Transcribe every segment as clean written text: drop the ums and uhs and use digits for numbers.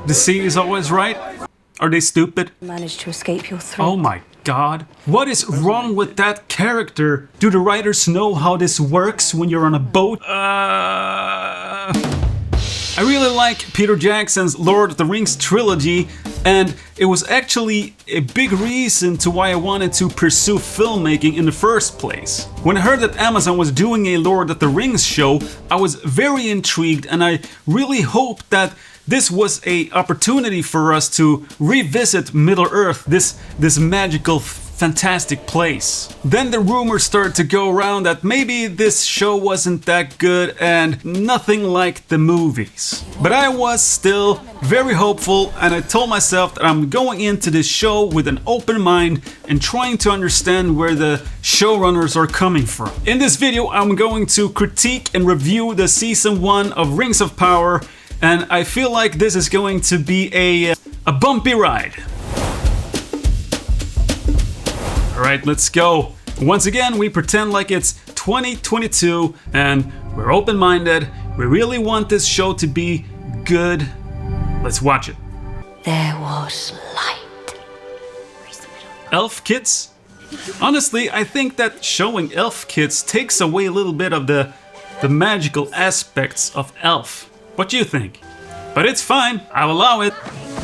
The sea is always right? Are they stupid? Managed to escape your throat. Oh my god. What is wrong with that character? Do the writers know how this works when you're on a boat? I really like Peter Jackson's Lord of the Rings trilogy, and it was actually a big reason to why I wanted to pursue filmmaking in the first place. When I heard that Amazon was doing a Lord of the Rings show, I was very intrigued, and I really hoped that this was an opportunity for us to revisit Middle-earth, this magical, fantastic place. Then the rumors started to go around that maybe this show wasn't that good and nothing like the movies. But I was still very hopeful, and I told myself that I'm going into this show with an open mind and trying to understand where the showrunners are coming from. In this video, I'm going to critique and review the season 1 of Rings of Power, and I feel like this is going to be a bumpy ride. Alright, let's go. Once again, we pretend like it's 2022 and we're open-minded. We really want this show to be good. Let's watch it. There was light. Elf kids? Honestly, I think that showing elf kids takes away a little bit of the magical aspects of elf. What do you think? But it's fine, I'll allow it.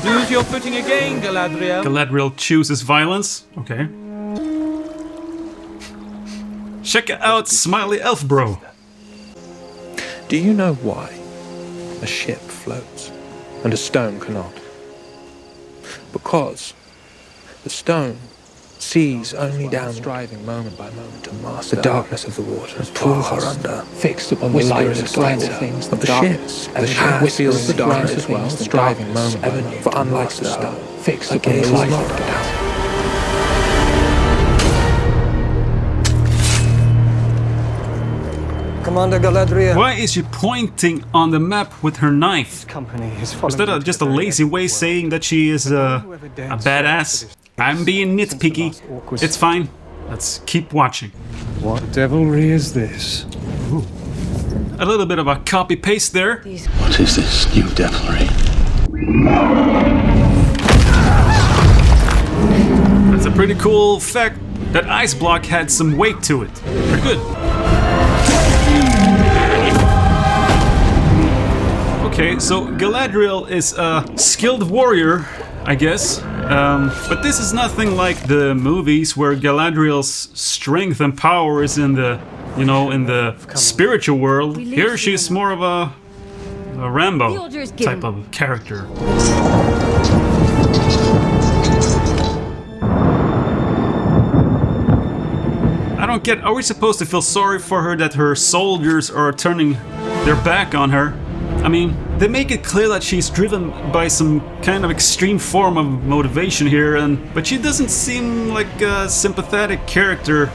Lose your footing again, Galadriel. Galadriel chooses violence. Okay. Check out Smiley Elf Bro. Do you know why a ship floats and a stone cannot? Because the stone sees only down, striving moment by moment to master the darkness of the water and pull her under, fixed upon the light and things of the ship. The ship feels the darkness as well, striving moment by moment, for unlike the stone, fixed upon the light of the Commander Galadriel. Why is she pointing on the map with her knife? Is that just a lazy way saying that she is a badass? I'm being nitpicky. It's fine. Let's keep watching. What devilry is this? Ooh. A little bit of a copy-paste there. What is this new devilry? That's a pretty cool fact. That ice block had some weight to it. Pretty good. Okay, so Galadriel is a skilled warrior, I guess. But this is nothing like the movies where Galadriel's strength and power is in the, you know, in the spiritual world. Here she's more of a Rambo type of character. I don't get, are we supposed to feel sorry for her that her soldiers are turning their back on her? I mean, they make it clear that she's driven by some kind of extreme form of motivation here, but she doesn't seem like a sympathetic character.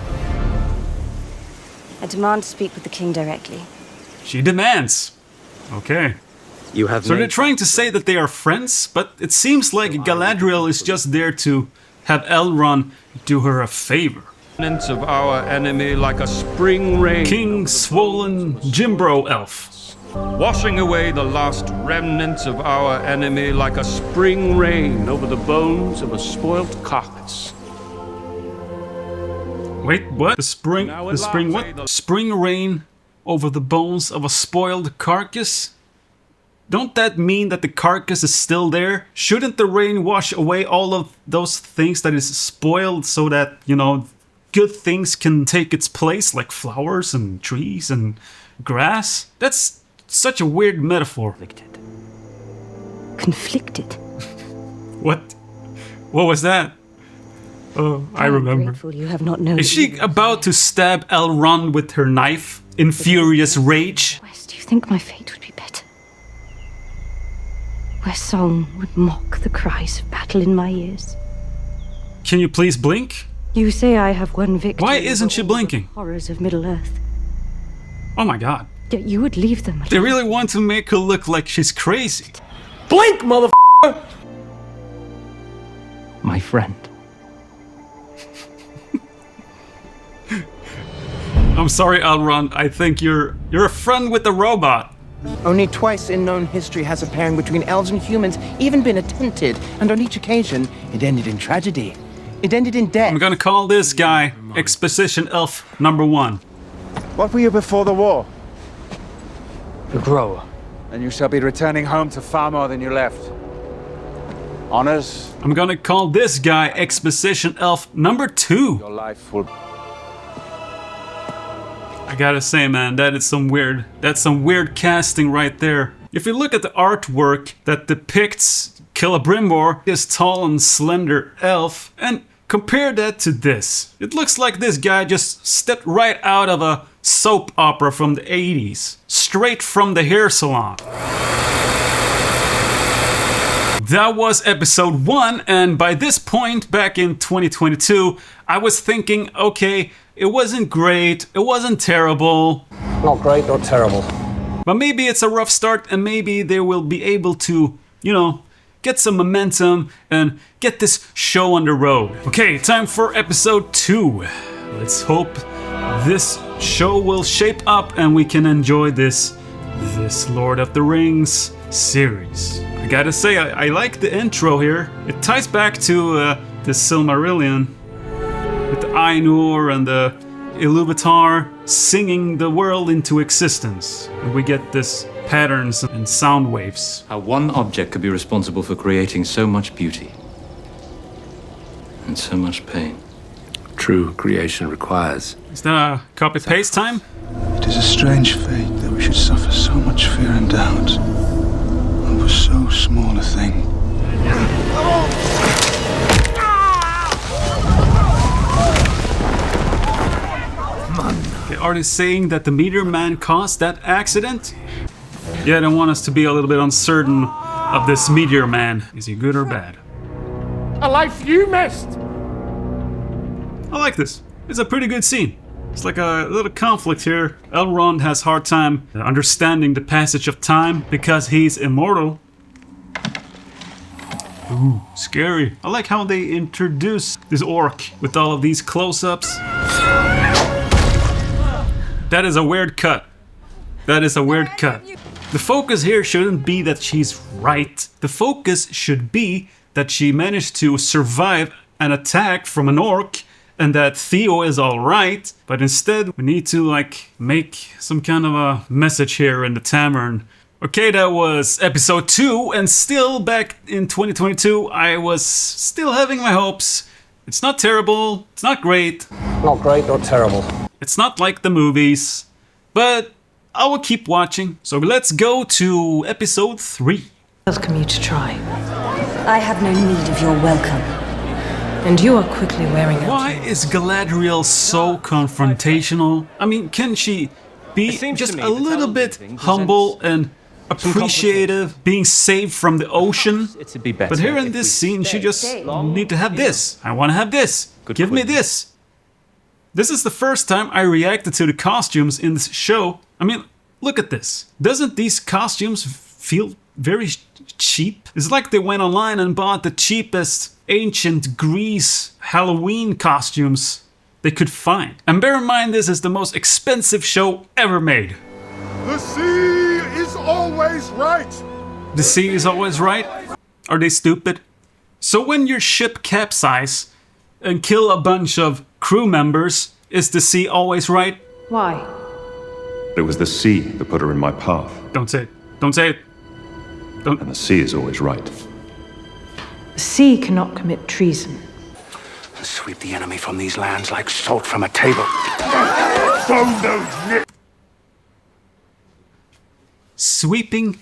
I demand to speak with the king directly. She demands. Okay. You have so they're trying to say that they are friends, but it seems like Galadriel is just there to have Elrond do her a favor. Of our enemy like a spring rain. King Swollen Jimbro Elf. Washing away the last remnants of our enemy like a spring rain over the bones of a spoilt carcass. Wait, what? The spring what? Spring rain over the bones of a spoiled carcass? Don't that mean that the carcass is still there? Shouldn't the rain wash away all of those things that is spoiled so that, you know, good things can take its place, like flowers and trees and grass? That's such a weird metaphor. Conflicted. What? What was that? Oh, I remember. You have not known. Is she about to stab Elrond with her knife in furious rage? Do you think my fate would be better? Where song would mock the cries of battle in my ears. Can you please blink? You say I have won victory. Why isn't she blinking? Horrors of Middle-earth. Oh my god. Yet you would leave them alone. They really want to make her look like she's crazy. Blink, motherfucker! My friend. I'm sorry, Elrond. I think you're a friend with the robot. Only twice in known history has a pairing between elves and humans even been attempted, and on each occasion, it ended in tragedy. It ended in death. I'm gonna call this guy Exposition Elf number 1. What were you before the war? The grower. And you shall be returning home to far more than you left. Honors. I'm gonna call this guy Exposition Elf number 2. Your life will... I gotta say, man, that's some weird casting right there. If you look at the artwork that depicts Celebrimbor, this tall and slender elf, and compare that to this. It looks like this guy just stepped right out of a soap opera from the 80s. Straight from the hair salon. That was episode 1, and by this point, back in 2022, I was thinking, okay, it wasn't great, it wasn't terrible. Not great or terrible. But maybe it's a rough start, and maybe they will be able to, you know, get some momentum and get this show on the road. Okay, time for episode 2. Let's hope this show will shape up and we can enjoy this Lord of the Rings series. I gotta say, I like the intro here. It ties back to the Silmarillion with the Ainur and the Iluvatar singing the world into existence. And we get this patterns and sound waves. How one object could be responsible for creating so much beauty and so much pain. True creation requires. Is that a copy-paste time? It is a strange fate that we should suffer so much fear and doubt over so small a thing. Okay, are they saying that the Meteor Man caused that accident? Yeah, they want us to be a little bit uncertain of this Meteor Man. Is he good or bad? A life you missed! I like this. It's a pretty good scene. It's like a little conflict here. Elrond has a hard time understanding the passage of time because he's immortal. Ooh, scary. I like how they introduce this orc with all of these close-ups. That is a weird cut. That is a weird cut. The focus here shouldn't be that she's right. The focus should be that she managed to survive an attack from an orc and that Theo is alright, but instead we need to like make some kind of a message here in the tavern. Okay, that was episode 2, and still back in 2022 I was still having my hopes. It's not terrible, it's not great. Not great or terrible. It's not like the movies, but I will keep watching. So let's go to episode 3. Welcome you to try. I have no need of your welcome. And you are quickly wearing out. Why is Galadriel so confrontational? I mean, can she be just a little bit humble and appreciative, being saved from the ocean? But here in this scene, she just need to have this. I want to have this. Give me this. This is the first time I reacted to the costumes in this show. I mean, look at this. Doesn't these costumes feel very cheap? It's like they went online and bought the cheapest ancient Greece Halloween costumes they could find. And bear in mind, this is the most expensive show ever made. The sea is always right. The sea is always right? Are they stupid? So when your ship capsizes and kill a bunch of crew members, is the sea always right? Why? It was the sea that put her in my path. Don't say it. Don't say it. Don't. And the sea is always right. The sea cannot commit treason. Sweep the enemy from these lands like salt from a table. Sweeping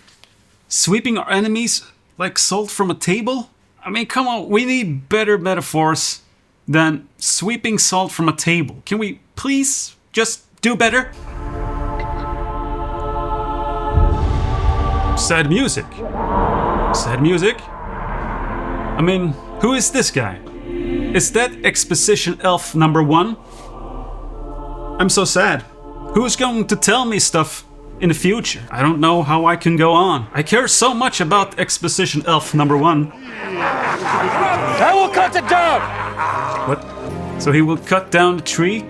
our enemies like salt from a table? I mean, come on, we need better metaphors than sweeping salt from a table. Can we please just do better? Sad music. Sad music? I mean, who is this guy? Is that Exposition Elf number 1? I'm so sad. Who's going to tell me stuff in the future? I don't know how I can go on. I care so much about Exposition Elf number 1. I will cut it down! What? So he will cut down the tree?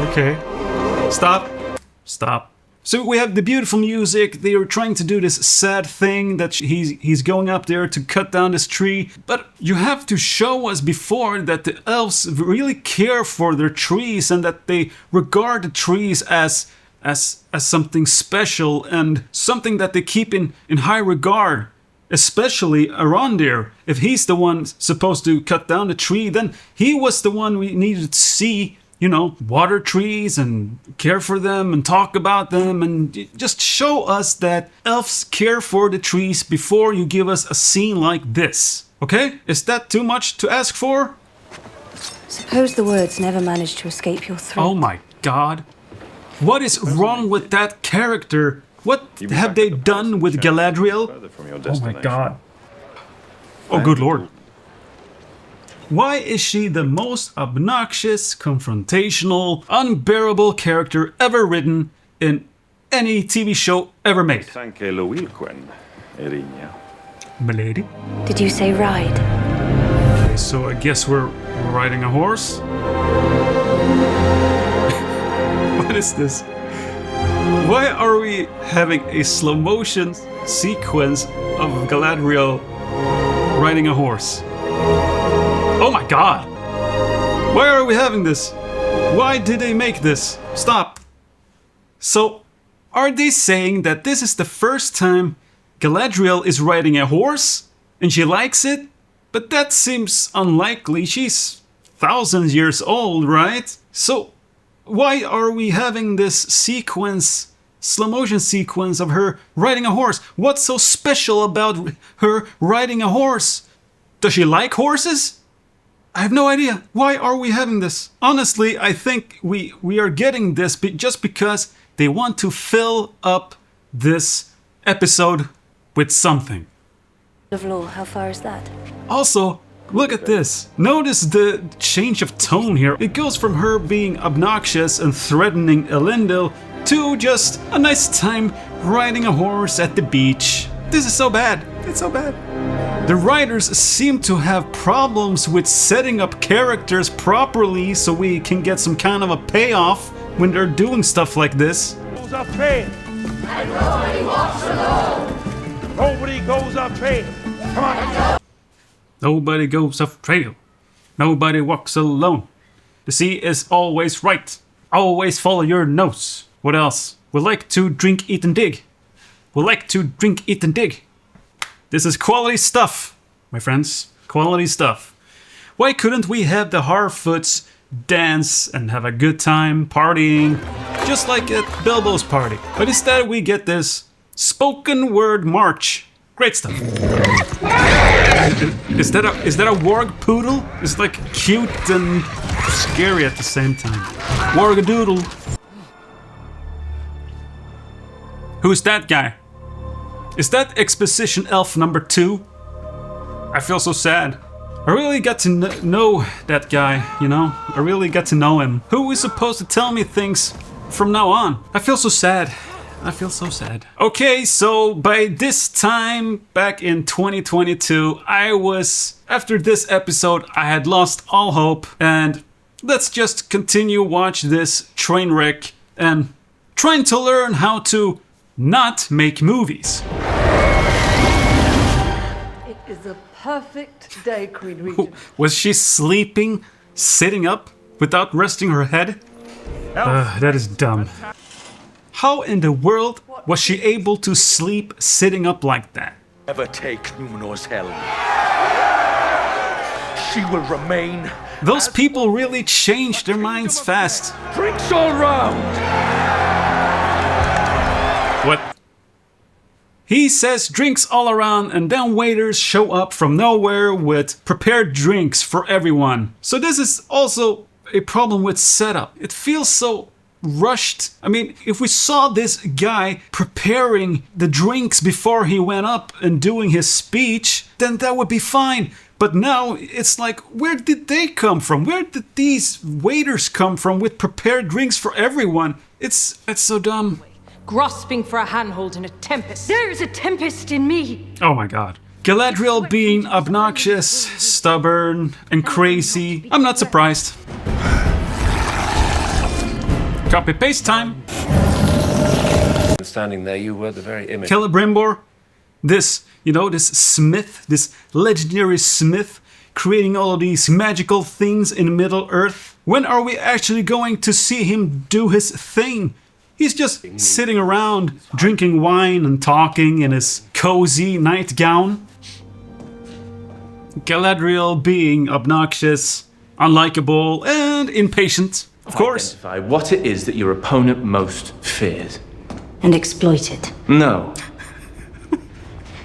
Okay. Stop. Stop. So we have the beautiful music. They are trying to do this sad thing that he's going up there to cut down this tree. But you have to show us before that the elves really care for their trees and that they regard the trees as something special and something that they keep in high regard, especially Arondir. If he's the one supposed to cut down the tree, then he was the one we needed to see, you know, water trees and care for them and talk about them and just show us that elves care for the trees before you give us a scene like this. Okay? Is that too much to ask for? Suppose the words never managed to escape your throat. Oh my god. What is wrong with that character? What have they done with Galadriel? Oh my god. Oh good lord. Why is she the most obnoxious, confrontational, unbearable character ever written in any TV show ever made? Milady? Did you say ride? Okay, so I guess we're riding a horse? What is this? Why are we having a slow motion sequence of Galadriel riding a horse? Oh my god! Why are we having this? Why did they make this? Stop! So, are they saying that this is the first time Galadriel is riding a horse? And she likes it? But that seems unlikely. She's thousands years old, right? So, why are we having this sequence, slow motion sequence of her riding a horse? What's so special about her riding a horse? Does she like horses? I have no idea. Why are we having this? Honestly, I think we are getting this just because they want to fill up this episode with something. Of law, how far is that? Also, look at this. Notice the change of tone here. It goes from her being obnoxious and threatening Elendil to just a nice time riding a horse at the beach. This is so bad. It's so bad. The writers seem to have problems with setting up characters properly so we can get some kind of a payoff when they're doing stuff like this. Goes up here. And nobody walks alone. Nobody goes up here. Come on. Nobody goes off trail. Nobody walks alone. The sea is always right. Always follow your nose. What else? We like to drink, eat and dig. We like to drink, eat and dig. This is quality stuff, my friends. Quality stuff. Why couldn't we have the Harfoots dance and have a good time partying, just like at Bilbo's party? But instead we get this spoken word march. Great stuff. Is that a warg poodle? It's like cute and scary at the same time. Wargadoodle. Who's that guy? Is that exposition elf number 2? I feel so sad. I really got to know that guy, you know? I really got to know him. Who is supposed to tell me things from now on? I feel so sad. I feel so sad. Okay, so by this time, back in 2022, after this episode, I had lost all hope. And let's just continue watch this train wreck and trying to learn how to not make movies. It is a perfect day, Queen Regent. Was she sleeping, sitting up, without resting her head? That is dumb. How in the world was she able to sleep sitting up like that? Never take Numenor's helm. She will remain. Those people really changed their minds fast. Drinks all round. What? He says drinks all around and then waiters show up from nowhere with prepared drinks for everyone. So this is also a problem with setup. It feels so rushed. I mean, if we saw this guy preparing the drinks before he went up and doing his speech, then that would be fine. But now it's like, where did they come from? Where did these waiters come from with prepared drinks for everyone? It's so dumb. Grasping for a handhold in a tempest. There is a tempest in me. Oh my god. Galadriel being obnoxious, stubborn, and crazy. I'm not surprised. Copy paste time. Standing there, you were the very image. Celebrimbor, this, you know, this smith, this legendary smith, creating all of these magical things in Middle-earth. When are we actually going to see him do his thing? He's just sitting around, drinking wine and talking in his cozy nightgown. Galadriel being obnoxious, unlikable, and impatient, of course. Identify what it is that your opponent most fears. And exploit it. No.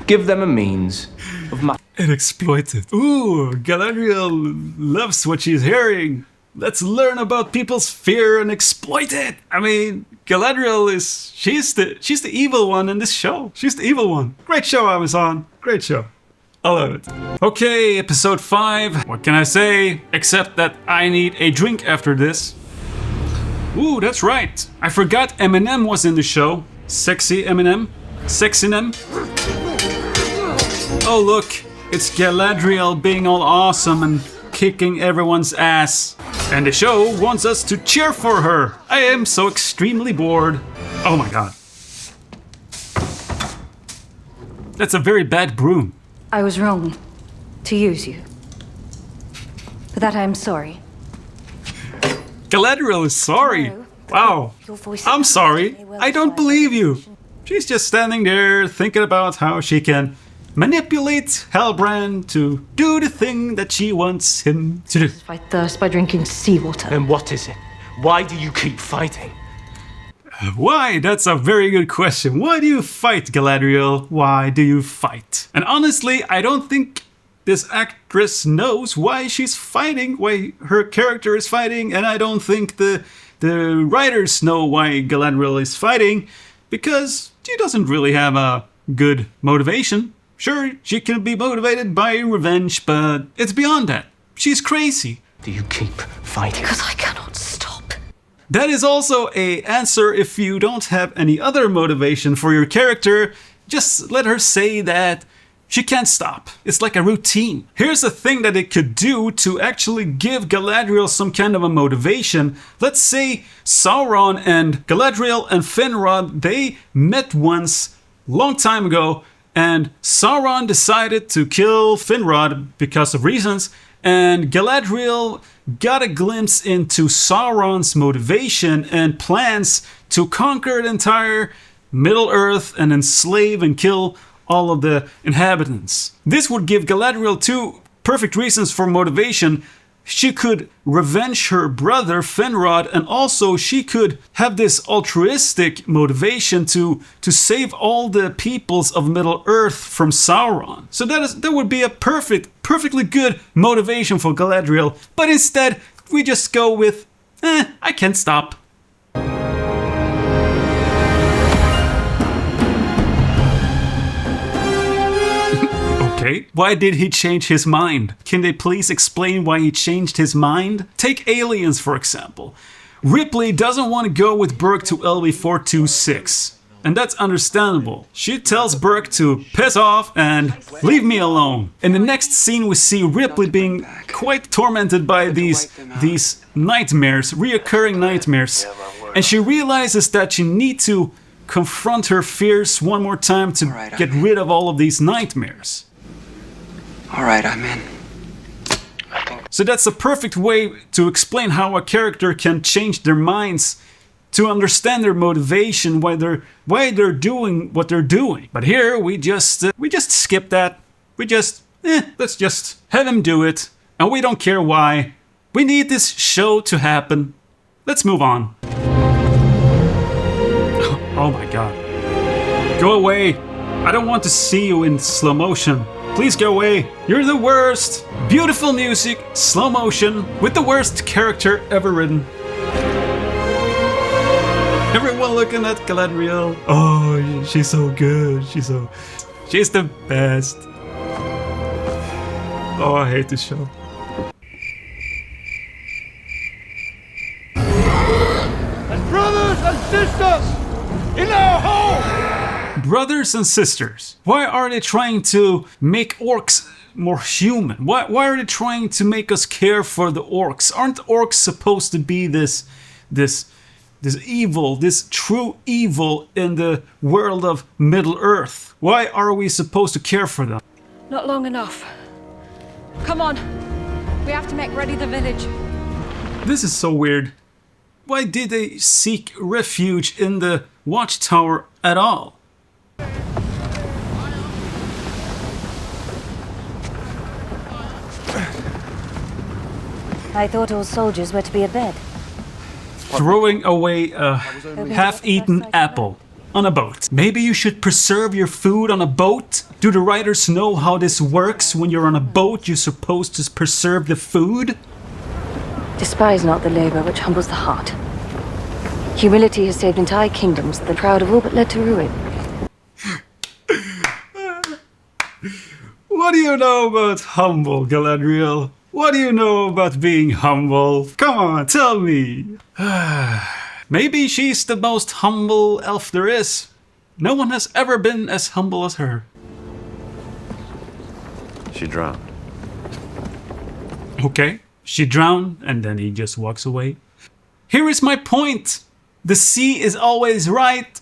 Give them a means of and exploit it. Ooh, Galadriel loves what she's hearing. Let's learn about people's fear and exploit it. I mean, Galadriel is, she's the evil one in this show. She's the evil one. Great show, Amazon. Great show. I love it. Okay, episode 5. What can I say? Except that I need a drink after this. Ooh, that's right. I forgot Eminem was in the show. Sexy Eminem. Sexinem. Oh look, it's Galadriel being all awesome and kicking everyone's ass. And the show wants us to cheer for her. I am so extremely bored. Oh my god. That's a very bad broom. I was wrong to use you. For that I am sorry. Galadriel is sorry. Wow. I'm sorry. I don't believe you. She's just standing there thinking about how she can manipulate Halbrand to do the thing that she wants him to do. Fight thirst by drinking seawater. And what is it? Why do you keep fighting? Why? That's a very good question. Why do you fight, Galadriel? Why do you fight? And honestly, I don't think this actress knows why she's fighting, why her character is fighting, and I don't think the writers know why Galadriel is fighting, because she doesn't really have a good motivation. Sure, she can be motivated by revenge, but it's beyond that. She's crazy. Do you keep fighting? Because I cannot stop. That is also an answer if you don't have any other motivation for your character. Just let her say that she can't stop. It's like a routine. Here's a thing that it could do to actually give Galadriel some kind of a motivation. Let's say Sauron and Galadriel and Finrod, they met once, long time ago, and Sauron decided to kill Finrod because of reasons, and Galadriel got a glimpse into Sauron's motivation and plans to conquer the entire Middle-earth and enslave and kill all of the inhabitants. This would give Galadriel 2 perfect reasons for motivation. She could revenge her brother Finrod, and also she could have this altruistic motivation to save all the peoples of Middle-earth from Sauron. So that would be a perfectly good motivation for Galadriel. But instead, we just go with, I can't stop. Okay, why did he change his mind? Can they please explain why he changed his mind? Take aliens, for example. Ripley doesn't want to go with Burke to LV-426. And that's understandable. She tells Burke to piss off and leave me alone. In the next scene we see Ripley being quite tormented by these nightmares, reoccurring nightmares. And she realizes that she needs to confront her fears one more time to get rid of all of these nightmares. Alright, I'm in. So that's a perfect way to explain how a character can change their minds, to understand their motivation, why they're doing what they're doing. But here we just skip that. We just let's just have him do it, and we don't care why. We need this show to happen. Let's move on. Oh my god. Go away. I don't want to see you in slow motion. Please go away. You're the worst. Beautiful music, slow motion, with the worst character ever written. Everyone looking at Galadriel. Oh, she's so good. She's the best. Oh, I hate this show. And brothers and sisters in our home. Brothers and sisters, why are they trying to make orcs more human? Why are they trying to make us care for the orcs? Aren't orcs supposed to be this this evil, this true evil in the world of Middle-earth? Why are we supposed to care for them? Not long enough. Come on. We have to make ready the village. This is so weird. Why did they seek refuge in the watchtower at all? I thought all soldiers were to be abed. Throwing away a half-eaten apple on a boat. Maybe you should preserve your food on a boat? Do the writers know how this works? When you're on a boat, you're supposed to preserve the food? Despise not the labor which humbles the heart. Humility has saved entire kingdoms, the proud have all but led to ruin. What do you know about humble, Galadriel? What do you know about being humble? Come on, tell me. Maybe she's the most humble elf there is. No one has ever been as humble as her. She drowned. Okay, she drowned and then he just walks away. Here is my point. The sea is always right.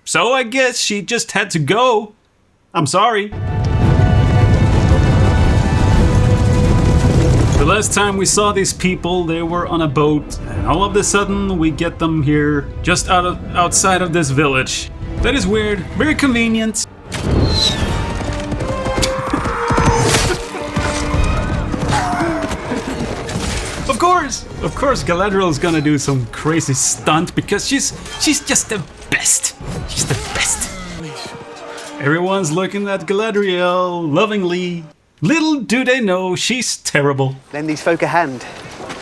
So I guess she just had to go. I'm sorry. The last time we saw these people, they were on a boat, and all of a sudden we get them here, just outside of this village. That is weird, very convenient. Of course, Galadriel is gonna do some crazy stunt because she's just the best. She's the best. Everyone's looking at Galadriel lovingly. Little do they know she's terrible. Lend these folk a hand.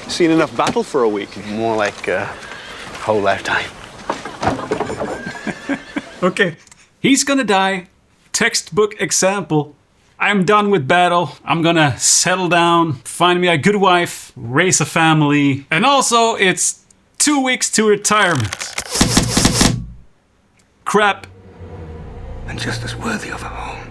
Seen enough battle for a week. More like a whole lifetime. Okay, he's gonna die. Textbook example. I'm done with battle. I'm gonna settle down, find me a good wife, raise a family, and also it's 2 weeks to retirement. Crap. And just as worthy of a home.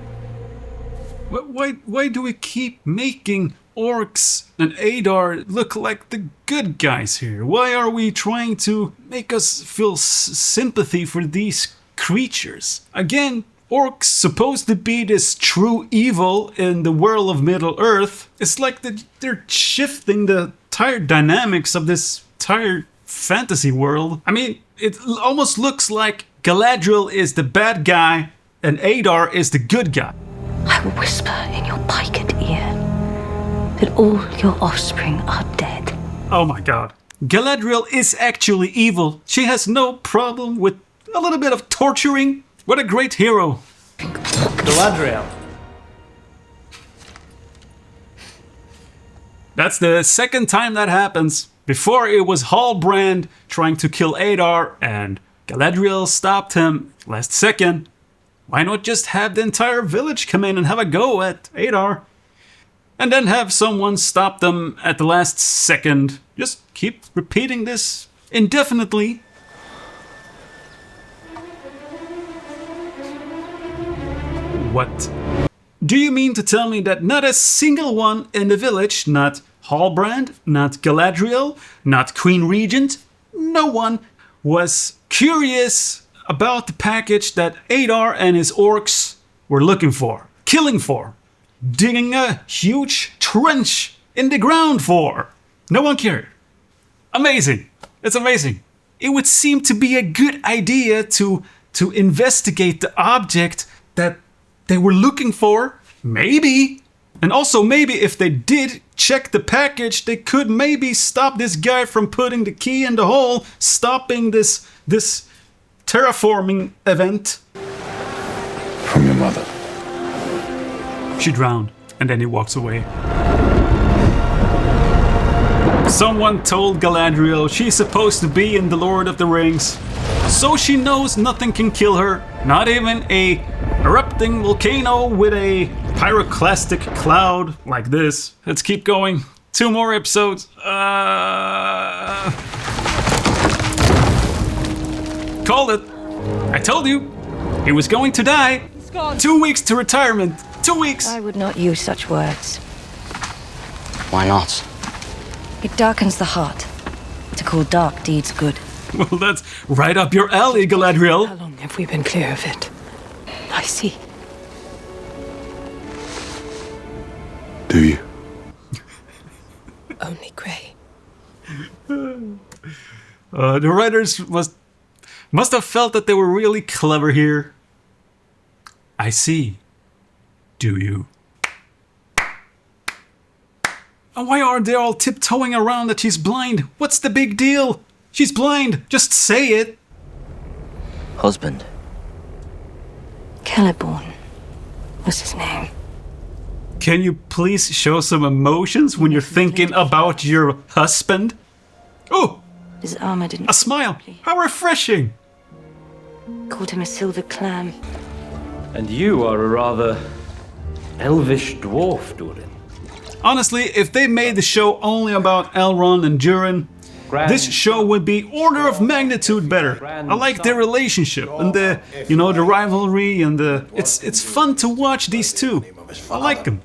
Why do we keep making orcs and Adar look like the good guys here? Why are we trying to make us feel sympathy for these creatures? Again, orcs supposed to be this true evil in the world of Middle-earth. It's like they're shifting the entire dynamics of this entire fantasy world. I mean, it almost looks like Galadriel is the bad guy and Adar is the good guy. I will whisper in your piked ear that all your offspring are dead. Oh my god. Galadriel is actually evil. She has no problem with a little bit of torturing. What a great hero. Galadriel. That's the second time that happens. Before it was Halbrand trying to kill Adar and Galadriel stopped him last second. Why not just have the entire village come in and have a go at Adar? And then have someone stop them at the last second. Just keep repeating this indefinitely. What? Do you mean to tell me that not a single one in the village, not Halbrand, not Galadriel, not Queen Regent, no one was curious about the package that Adar and his orcs were looking for, killing for, digging a huge trench in the ground for? No one cared. Amazing. It's amazing. It would seem to be a good idea to investigate the object that they were looking for. Maybe. And also maybe if they did check the package, they could maybe stop this guy from putting the key in the hole, stopping this terraforming event. From your mother. She drowned, and then he walks away. Someone told Galadriel she's supposed to be in the Lord of the Rings, so she knows nothing can kill her, not even a erupting volcano with a pyroclastic cloud like this. Let's keep going. 2 more episodes. Called it. I told you. He was going to die. 2 weeks to retirement. 2 weeks. I would not use such words. Why not? It darkens the heart to call dark deeds good. Well, that's right up your alley, Galadriel. How long have we been clear of it? I see. Do you? Only grey. The writers must have felt that they were really clever here. I see. Do you? And why are they all tiptoeing around that she's blind? What's the big deal? She's blind. Just say it. Husband. Celeborn was his name. Can you please show some emotions when you're thinking about your husband? Oh! His armor didn't... A smile! How refreshing! Called him a silver clam. And you are a rather elvish dwarf, Durin. Honestly, if they made the show only about Elrond and Durin, this show would be order of magnitude better. I like their relationship and the, you know, the rivalry and the... It's fun to watch these two. I like them.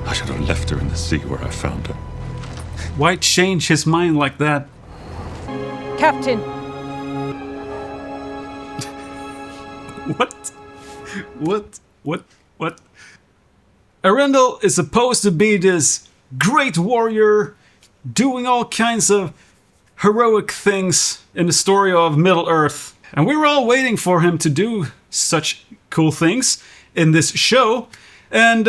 I should have left her in the sea where I found her. Why change his mind like that? Captain! What? Arendelle is supposed to be this great warrior doing all kinds of heroic things in the story of Middle-earth. And we were all waiting for him to do such cool things in this show. And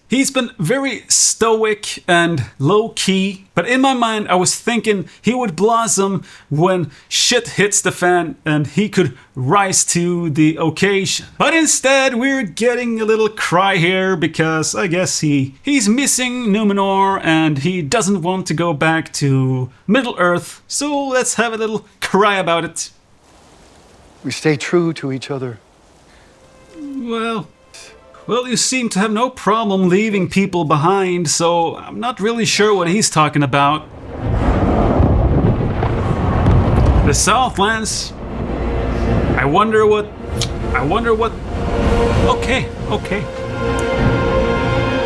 he's been very stoic and low-key. But in my mind, I was thinking he would blossom when shit hits the fan and he could rise to the occasion. But instead, we're getting a little cry here because I guess he's missing Numenor and he doesn't want to go back to Middle-earth. So let's have a little cry about it. We stay true to each other. Well, you seem to have no problem leaving people behind, so I'm not really sure what he's talking about. The Southlands. I wonder what... Okay.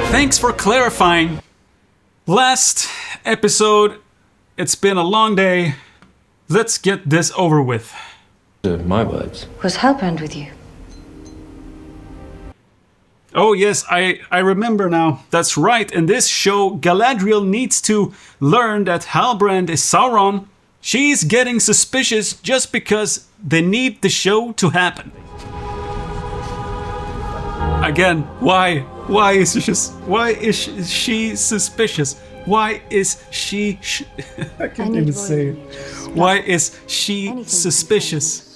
Thanks for clarifying. Last episode. It's been a long day. Let's get this over with. My words. Was Halbrand with you? Oh yes, I remember now. That's right, in this show, Galadriel needs to learn that Halbrand is Sauron. She's getting suspicious just because they need the show to happen. Again, why? Why is she suspicious? Why is she... I can't even say it. Why is she suspicious?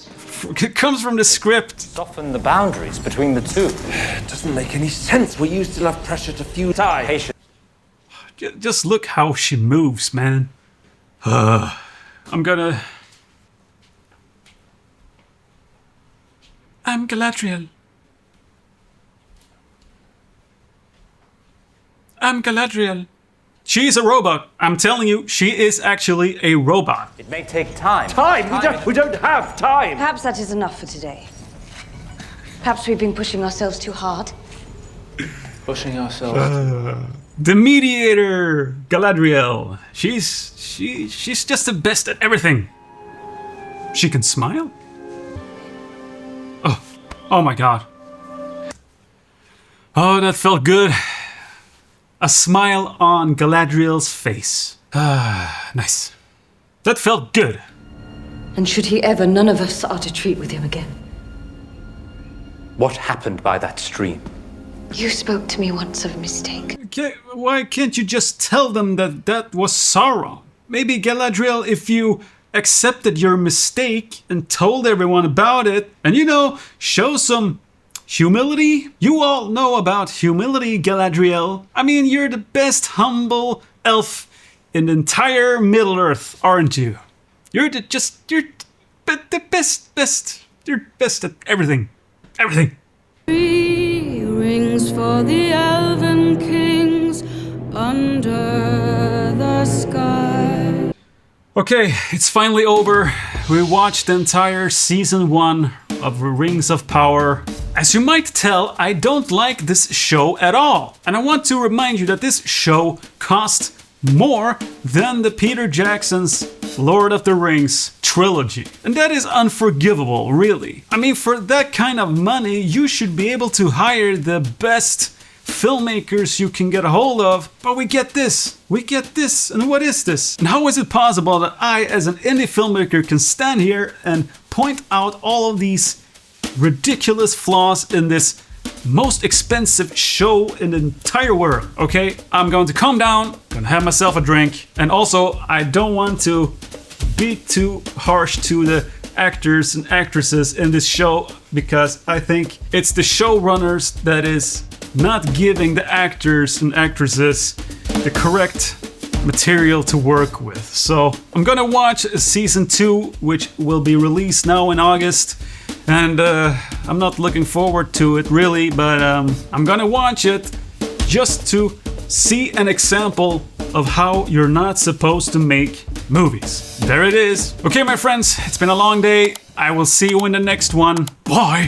It comes from the script. Soften the boundaries between the two. It doesn't make any sense. We used enough pressure to fuse ties. Just look how she moves, man. I'm Galadriel. I'm Galadriel. She's a robot. I'm telling you, she is actually a robot. It may take time. Time? We don't have time. Perhaps that is enough for today. Perhaps we've been pushing ourselves too hard. Pushing ourselves. The mediator, Galadriel. She's just the best at everything. She can smile. Oh my god. Oh, that felt good. A smile on Galadriel's face. Nice. That felt good. And should he ever, none of us are to treat with him again. What happened by that stream? You spoke to me once of a mistake. Why can't you just tell them that was Sauron? Maybe Galadriel, if you accepted your mistake and told everyone about it, and show some humility? You all know about humility, Galadriel. I mean, you're the best humble elf in the entire Middle-earth, aren't you? You're the best. You're best at everything. Everything. 3 rings for the elven kings under the sky. Okay, it's finally over. We watched the entire season 1 of Rings of Power. As you might tell, I don't like this show at all. And I want to remind you that this show cost more than the Peter Jackson's Lord of the Rings trilogy. And that is unforgivable, really. I mean, for that kind of money, you should be able to hire the best filmmakers you can get a hold of, but we get this, and what is this? And how is it possible that I, as an indie filmmaker, can stand here and point out all of these ridiculous flaws in this most expensive show in the entire world? Okay, I'm going to calm down, gonna have myself a drink, and also I don't want to be too harsh to the actors and actresses in this show, because I think it's the showrunners that is not giving the actors and actresses the correct material to work with. So I'm gonna watch season 2, which will be released now in August, and I'm not looking forward to it really, but I'm gonna watch it just to see an example of how you're not supposed to make movies. There it is. Okay, my friends, it's been a long day. I will see you in the next one. Bye.